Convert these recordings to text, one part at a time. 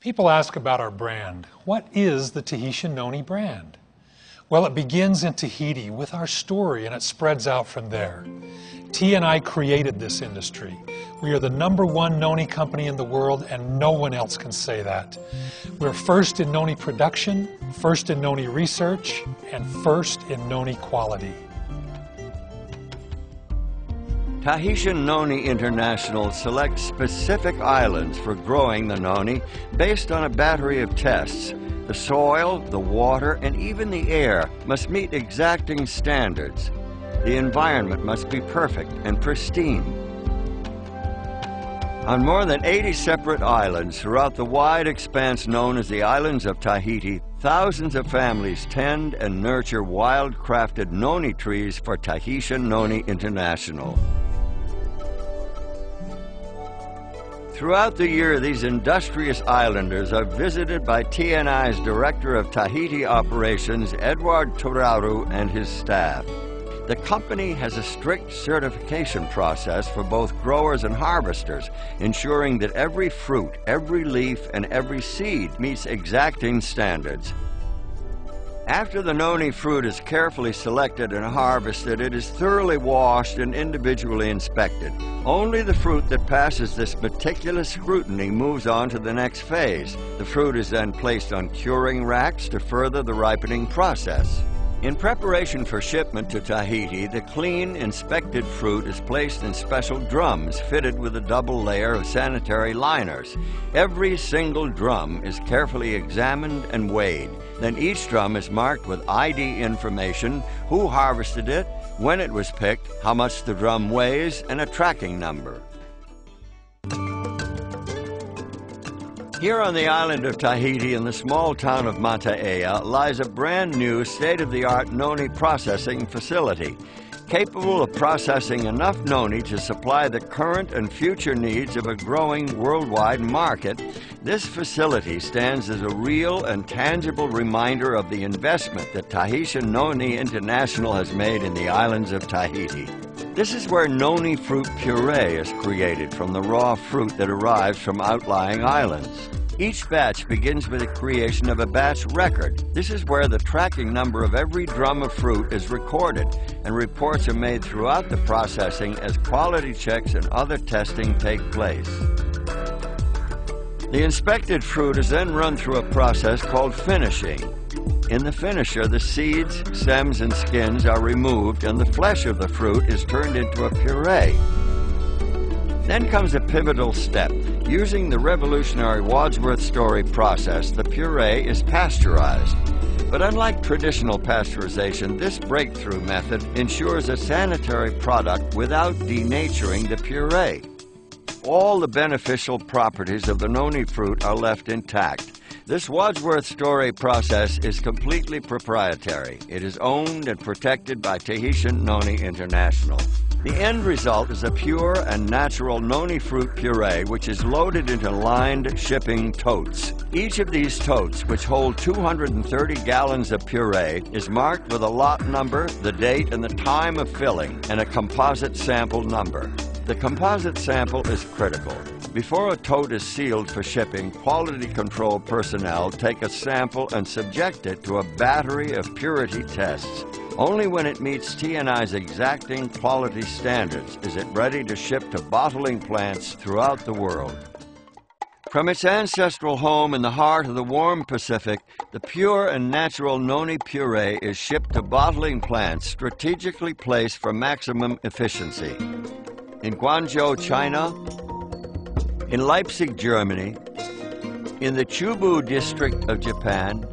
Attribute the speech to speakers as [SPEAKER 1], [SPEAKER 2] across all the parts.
[SPEAKER 1] People ask about our brand. What is the Tahitian Noni brand? Well, it begins in Tahiti with our story and it spreads out from there. T and I created this industry. We are the #1 noni company in the world and no one else can say that. We're first in noni production, first in noni research, and first in noni quality.
[SPEAKER 2] Tahitian Noni International selects specific islands for growing the noni based on a battery of tests. The soil, the water, and even the air must meet exacting standards. The environment must be perfect and pristine. On more than 80 separate islands throughout the wide expanse known as the Islands of Tahiti, thousands of families tend and nurture wild-crafted noni trees for Tahitian Noni International. Throughout the year, these industrious islanders are visited by TNI's Director of Tahiti Operations, Edward Turaru, and his staff. The company has a strict certification process for both growers and harvesters, ensuring that every fruit, every leaf, and every seed meets exacting standards. After the noni fruit is carefully selected and harvested, it is thoroughly washed and individually inspected. Only the fruit that passes this meticulous scrutiny moves on to the next phase. The fruit is then placed on curing racks to further the ripening process. In preparation for shipment to Tahiti, the clean, inspected fruit is placed in special drums fitted with a double layer of sanitary liners. Every single drum is carefully examined and weighed. Then each drum is marked with ID information, who harvested it, when it was picked, how much the drum weighs, and a tracking number. Here on the island of Tahiti in the small town of Mataaea lies a brand new state-of-the-art noni processing facility, capable of processing enough noni to supply the current and future needs of a growing worldwide market. This facility stands as a real and tangible reminder of the investment that Tahitian Noni International has made in the islands of Tahiti. This is where noni fruit puree is created from the raw fruit that arrives from outlying islands. Each batch begins with the creation of a batch record. This is where the tracking number of every drum of fruit is recorded, and reports are made throughout the processing as quality checks and other testing take place. The inspected fruit is then run through a process called finishing. In the finisher, the seeds, stems, and skins are removed and the flesh of the fruit is turned into a puree. Then comes a pivotal step. Using the revolutionary Wadsworth Story process, the puree is pasteurized. But unlike traditional pasteurization, this breakthrough method ensures a sanitary product without denaturing the puree. All the beneficial properties of the noni fruit are left intact. This Wadsworth Story process is completely proprietary. It is owned and protected by Tahitian Noni International. The end result is a pure and natural noni fruit puree which is loaded into lined shipping totes. Each of these totes, which hold 230 gallons of puree, is marked with a lot number, the date, and the time of filling, and a composite sample number. The composite sample is critical. Before a tote is sealed for shipping, quality control personnel take a sample and subject it to a battery of purity tests. Only when it meets T&I's exacting quality standards is it ready to ship to bottling plants throughout the world. From its ancestral home in the heart of the warm Pacific, the pure and natural noni puree is shipped to bottling plants strategically placed for maximum efficiency. In Guangzhou, China, in Leipzig, Germany, in the Chubu district of Japan,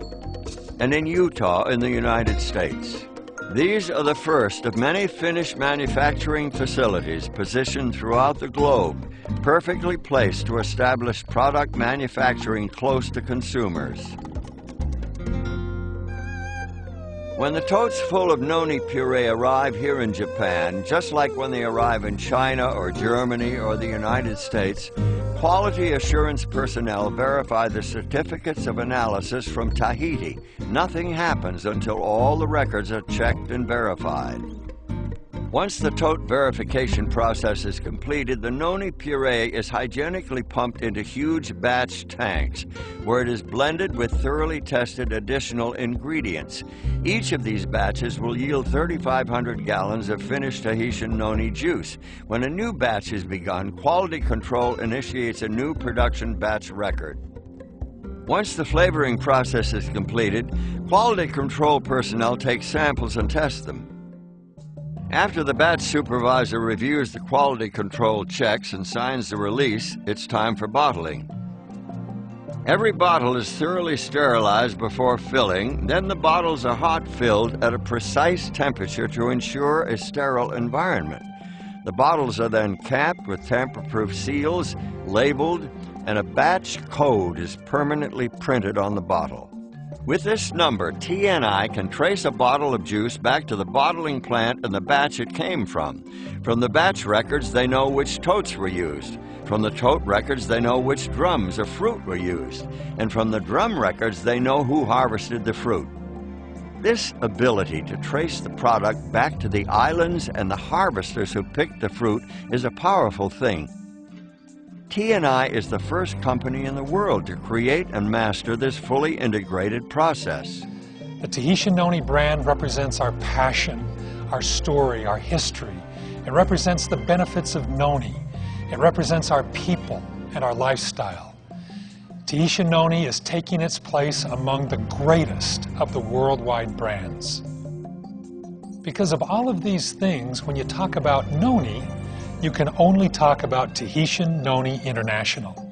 [SPEAKER 2] and in Utah in the United States. These are the first of many finished manufacturing facilities positioned throughout the globe, perfectly placed to establish product manufacturing close to consumers. When the totes full of noni puree arrive here in Japan, just like when they arrive in China or Germany or the United States, quality assurance personnel verify the certificates of analysis from Tahiti. Nothing happens until all the records are checked and verified. Once the tote verification process is completed, the noni puree is hygienically pumped into huge batch tanks, where it is blended with thoroughly tested additional ingredients. Each of these batches will yield 3,500 gallons of finished Tahitian noni juice. When a new batch is begun, quality control initiates a new production batch record. Once the flavoring process is completed, quality control personnel take samples and test them. After the batch supervisor reviews the quality control checks and signs the release, it's time for bottling. Every bottle is thoroughly sterilized before filling, then the bottles are hot filled at a precise temperature to ensure a sterile environment. The bottles are then capped with tamper-proof seals, labeled, and a batch code is permanently printed on the bottle. With this number, TNI can trace a bottle of juice back to the bottling plant and the batch it came from. From the batch records, they know which totes were used. From the tote records, they know which drums of fruit were used. And from the drum records, they know who harvested the fruit. This ability to trace the product back to the islands and the harvesters who picked the fruit is a powerful thing. TNI is the first company in the world to create and master this fully integrated process.
[SPEAKER 1] The Tahitian Noni brand represents our passion, our story, our history. It represents the benefits of noni. It represents our people and our lifestyle. Tahitian Noni is taking its place among the greatest of the worldwide brands. Because of all of these things, when you talk about noni, you can only talk about Tahitian Noni International.